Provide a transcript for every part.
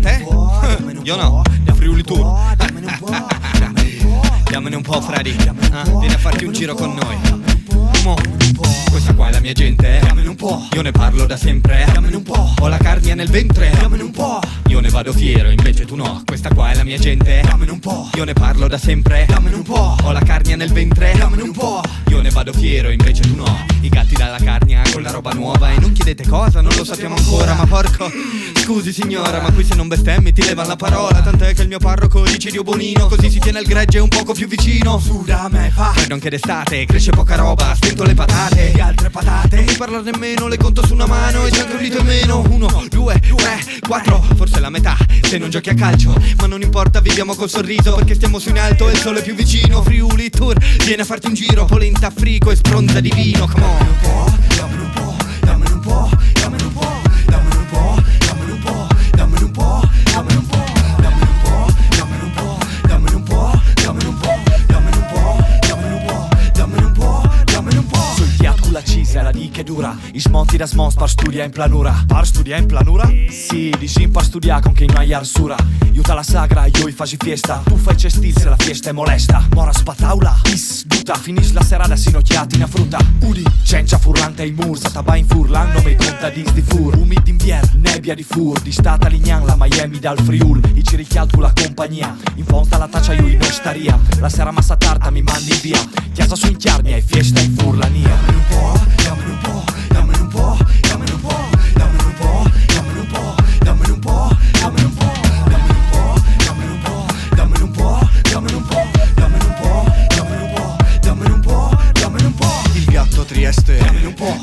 te? Io no, Friuli Tour. Dammene un po', Freddy. Vieni a farti un giro con noi. Mo, questa qua è la mia gente. Dammene un po', io ne parlo da sempre. Dammene un po', ho la carnia nel ventre. Dammene un po', io ne vado fiero, invece tu no. Questa qua è la mia gente. Dammene un po', io ne parlo da sempre. Dammene un po', ho la carnia nel ventre. Dammene un po', io ne vado fiero, invece tu no. I gatti dalla carnia con la roba nuova. E non chiedete cosa, non lo sappiamo ancora. Ma porco, scusi signora, ma qui se non bestemmi ti levan la parola. Tant'è che il mio parroco dice Dio Bonino, così si tiene il gregge un poco più vicino. Su da me fa freddo anche d'estate, cresce poca roba, spento le patate e altre patate. Non mi parla nemmeno, le conto su una mano e c'è anche un dito in meno. 1, 2, 3, 4, forse la metà se non giochi a calcio. Ma non importa, viviamo col sorriso perché stiamo su in alto e il sole è più vicino. Friuli Tour, vieni a farti un giro, polenta, frico e spronza di vino. Come on. Dammene un po', dammene un po', dammene un po', dammene un po', dammene un po', dammene un po', dammene un po', dammene un po', dammene un po', dammene un po', dammene un po', dammene un po', dammene un po', dammene un po', dammene un po'. Sul fiat con la cisa, la dica è dura. I smonti da smons par studia in planura. Par studia in planura? Sì, dicin par studia con che non hai arsura. Iuta la sagra, io i faci fiesta. Tu fai cestil se la fiesta è molesta. Mora spataula, is, duta. Finisci la serata sinocchiati in frutta. Udi, cencia furlante ai mur. Sataba in furlan, nome i contadins di fur. Umid d'invier, nebbia di fur. Di stata lignan, la Miami dal Friul. I cirichial tu la compagnia. In fonta la taccia io in ostaria. La sera massa tarta mi mandi via. Chiasa su in chiarnia e fiesta in furlania. Dammene un po', dammene un po', dammene un po', dammene un po', dammene un po', dammene un po', dammene un po', dammene un po', dammene un po', dammene un po', dammene un po', dammene un po', dammene un po', dammene un po', dammene un po', dammene un po'. Il gatto a Trieste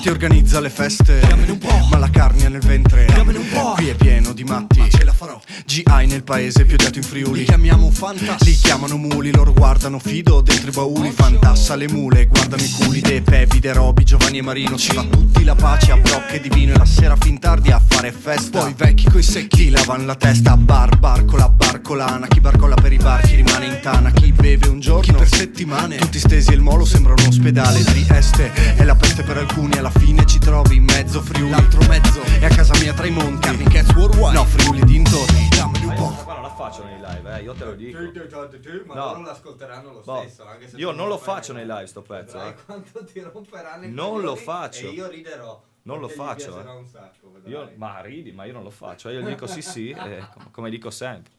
ti organizza le feste. Dammene un po', ma la carnia nel ventre. dammene un po', Qui è pieno di matti. ce la farò. GI nel paese più odiato in Friuli. Li chiamiamo fantas. Li chiamano muli, loro guardano fido dentro i bauli. Fantassa le mule, guardano i culi. De Pepi, De Roby, Giovanni e Marino. Ci fa tutti la pace a brocche di vino. E la sera fin tardi a fare festa. Poi vecchi coi secchi Chi lavan la testa a barcola, barcolana. Chi barcola per i barchi rimane in tana. Chi beve un giorno, chi per settimane. tutti stesi e il molo sembra un ospedale. Trieste è la peste per alcuni. Alla fine ci trovi in mezzo Friuli. L'altro mezzo è a casa mia tra i monti. Carni Cats Worldwide. No, Friuli dintorni. Dammene un po'. Qua non la faccio nei live, io te lo dico. Ma No. loro l'ascolteranno lo Boh, stesso, anche se io tu non lo fai faccio nei live sto pezzo, Vedrai quanto ti romperanno i Non lo coglioni faccio. E io riderò. Non lo perché gli faccio, piacerà un sacco, vedrai. Ma ridi, ma io non lo faccio. Io gli dico sì, come dico sempre.